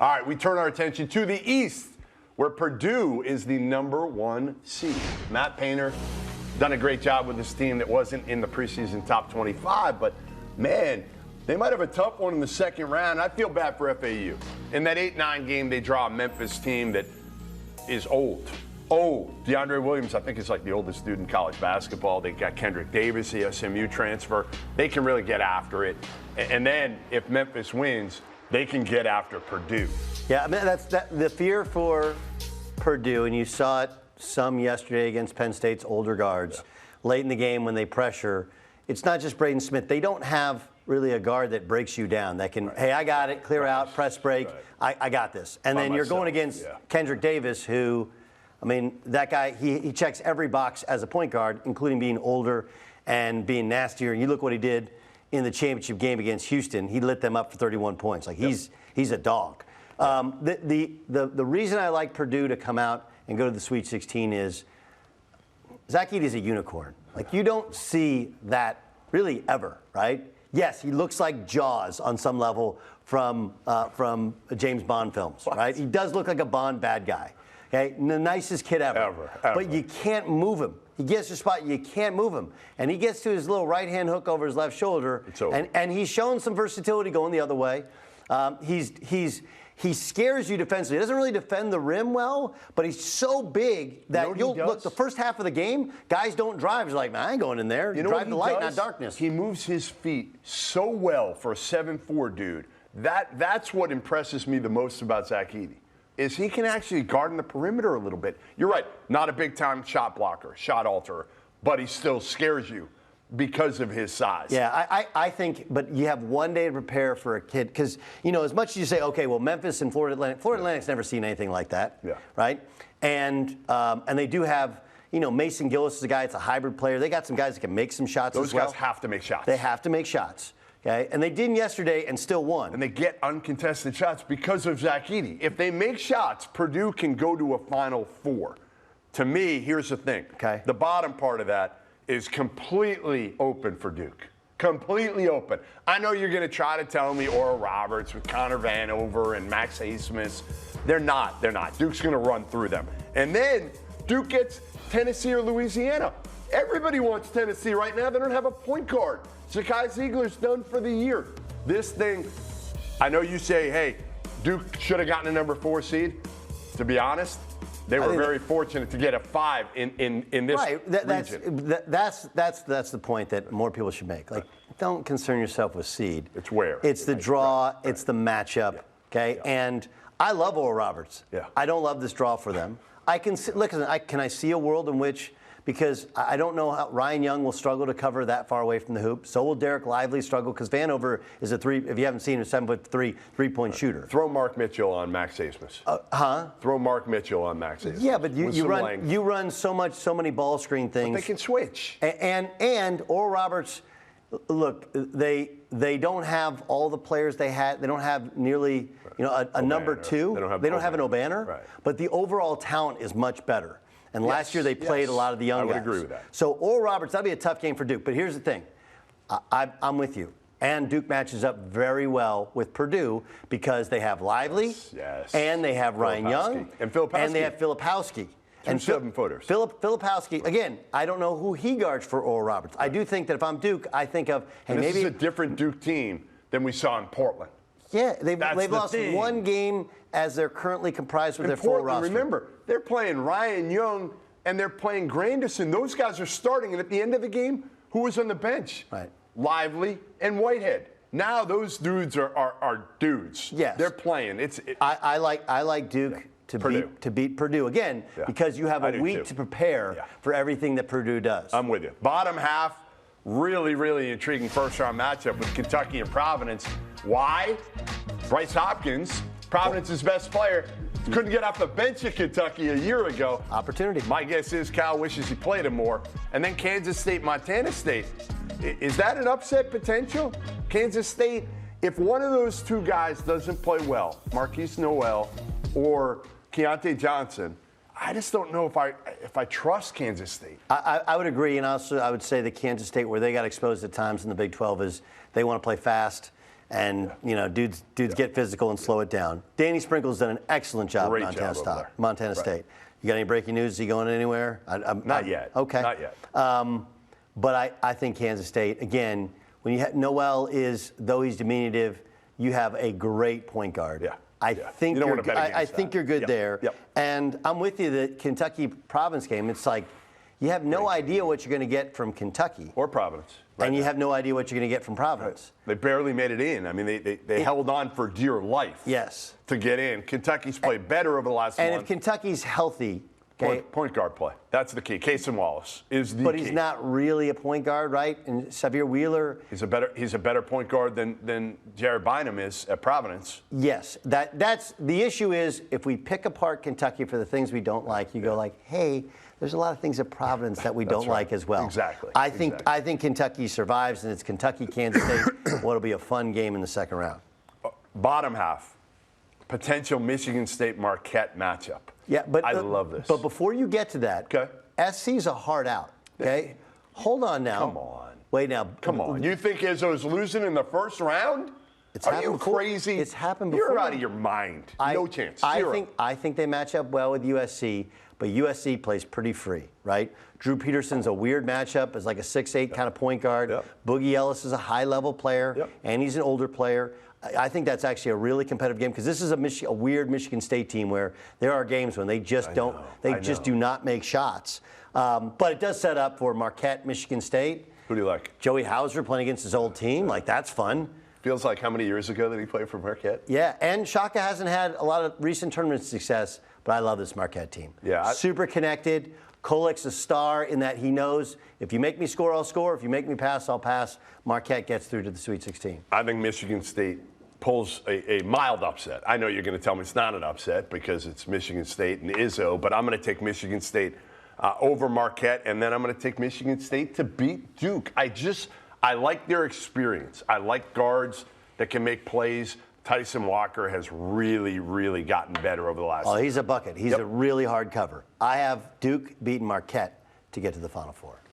All right, we turn our attention to the East, where Purdue is the #1 seed. Matt Painter done a great job with this team that wasn't in the preseason top 25, but man, they might have a tough one in the second round. I feel bad for FAU. In that 8-9 game, they draw a Memphis team that is old. DeAndre Williams, I think, is like the oldest dude in college basketball. They got Kendrick Davis, the SMU transfer. They can really get after it. And then if Memphis wins, they can get after Purdue. Yeah, I mean, that's the fear for Purdue, and you saw it some yesterday against Penn State's older guards. Yeah. Late in the game when they pressure, it's not just Braden Smith. They don't have really a guard that breaks you down, that can, hey, I got it, clear out, press break, I got this. And then you're going against Kendrick Davis, who, I mean, that guy, he checks every box as a point guard, including being older and being nastier. And you look what he did in the championship game against Houston. He lit them up for 31 points. Like, he's a dog. The reason I like Purdue to come out and go to the Sweet 16 is Zach Edey's a unicorn. Like, you don't see that really ever, right? Yes, he looks like Jaws on some level from James Bond films, right? He does look like a Bond bad guy. Okay, the nicest kid ever. But you can't move him. He gets to a spot, you can't move him. And he gets to his little right-hand hook over his left shoulder. And he's shown some versatility going the other way. He scares you defensively. He doesn't really defend the rim well, but he's so big that you'll look, the first half of the game, guys don't drive. He's like, man, I ain't going in there. You drive the light, not darkness. He moves his feet so well for a 7'4" dude. That's what impresses me the most about Zach Edey, is he can actually guard in the perimeter a little bit. You're right, not a big-time shot blocker, shot alterer, but he still scares you because of his size. Yeah, I think, but you have one day to prepare for a kid, because, you know, as much as you say, okay, well, Memphis and Florida Atlantic's never seen anything like that, right? And they do have, you know, Mason Gillis is a guy, it's a hybrid player. They got some guys that can make some shots as well. Those guys have to make shots. They have to make shots. Okay, and they didn't yesterday and still won. And they get uncontested shots because of Zach Edey. If they make shots, Purdue can go to a Final Four. To me, here's the thing. Okay. The bottom part of that is completely open for Duke. Completely open. I know you're going to try to tell me Oral Roberts with Connor Vanover and Max Hasemus. They're not. Duke's going to run through them. And then Duke gets Tennessee or Louisiana. Everybody wants Tennessee right now. They don't have a point guard. Zakai Ziegler's done for the year. This thing, I know you say, hey, Duke should have gotten a #4 seed. To be honest, they were very fortunate to get a 5 in this region. That's the point that more people should make. Like, don't concern yourself with seed. It's where. It's the draw. It's the matchup. Okay? And I love Oral Roberts. I don't love this draw for them. Can I see a world in which, because I don't know how Ryan Young will struggle to cover that far away from the hoop. So will Derek Lively struggle, because Vanover is a if you haven't seen him, 7'3" three-point shooter. Throw Mark Mitchell on Max Hasemus. Throw Mark Mitchell on Max Hasemus. Yeah, but you run so many ball screen things. But they can switch. And Oral Roberts, look, they don't have all the players they had. They don't have nearly a #2. They don't have an Obanor. Right. But the overall talent is much better. And last year they played a lot of the young guys. I would agree with that. So Oral Roberts, that'd be a tough game for Duke. But here's the thing. I'm with you. And Duke matches up very well with Purdue because they have Lively, and they have Ryan Young, and Filipowski. And they have Filipowski. And 7-footers. Filipowski, again, I don't know who he guards for Oral Roberts. I do think that if I'm Duke, I think of, hey, and this maybe is a different Duke team than we saw in Portland. Yeah, they've lost one game as they're currently comprised with their full roster. Remember, they're playing Ryan Young and they're playing Granderson. Those guys are starting, and at the end of the game, who was on the bench? Right. Lively and Whitehead. Now those dudes are dudes. Yes. They're playing. I like Duke to beat Purdue again because you have a week to prepare for everything that Purdue does. I'm with you. Bottom half, really, really intriguing first-round matchup with Kentucky and Providence. Why? Bryce Hopkins, Providence's best player, couldn't get off the bench at Kentucky a year ago. Opportunity. My guess is Cal wishes he played him more. And then Kansas State, Montana State. Is that an upset potential? Kansas State, if one of those two guys doesn't play well, Marquise Noel or Keontae Johnson, I just don't know if I trust Kansas State. I would agree, and also I would say that Kansas State, where they got exposed at times in the Big 12, is they want to play fast. And, dudes get physical and slow it down. Danny Sprinkle's done an excellent job Great at job over there. Montana State. You got any breaking news? Is he going anywhere? Not yet. Okay. Not yet. But I think Kansas State, again, when you have Noel though he's diminutive, you have a great point guard. Yeah. I think you don't want to bet I against think that. you're good there. Yep. And I'm with you that Kentucky Providence game, it's like you have no idea what you're going to get from Kentucky. Or Providence. And you have no idea what you're going to get from Providence. They barely made it in. I mean, they held on for dear life. Yes. To get in. Kentucky's played better over the last month. And if Kentucky's healthy, okay, point guard play. That's the key. Casey Wallace is the key. but he's not really a point guard, right? And Xavier Wheeler. He's a better point guard than Jared Bynum is at Providence. Yes, that's the issue. Is if we pick apart Kentucky for the things we don't like, you go like, hey, there's a lot of things at Providence that we don't like as well. Exactly. I think Kentucky survives, and it's Kentucky Kansas State. What'll be a fun game in the second round. Bottom half, potential Michigan State Marquette matchup. Yeah, but I love this. But before you get to that, okay, SC's a hard out. Okay, hold on now. Come on. Wait now. Come on. You think Izzo's losing in the first round? Are you crazy? It's happened before. You're out of your mind. No chance. Zero. I think they match up well with USC, but USC plays pretty free, right? Drew Peterson's a weird matchup as like a 6'8" kind of point guard. Yep. Boogie Ellis is a high-level player, Yep. and he's an older player. I think that's actually a really competitive game because this is a weird Michigan State team where there are games when they just do not make shots. But it does set up for Marquette, Michigan State. Who do you like? Joey Hauser playing against his old team. Like, that's fun. Feels like how many years ago did he play for Marquette? Yeah, and Shaka hasn't had a lot of recent tournament success, but I love this Marquette team. Yeah, super connected. Kolik's a star in that he knows if you make me score, I'll score. If you make me pass, I'll pass. Marquette gets through to the Sweet 16. I think Michigan State pulls a mild upset. I know you're going to tell me it's not an upset because it's Michigan State and Izzo, but I'm going to take Michigan State over Marquette, and then I'm going to take Michigan State to beat Duke. I like their experience. I like guards that can make plays. Tyson Walker has really, really gotten better over the last year. Oh, he's a bucket. He's a really hard cover. I have Duke beating Marquette to get to the Final Four.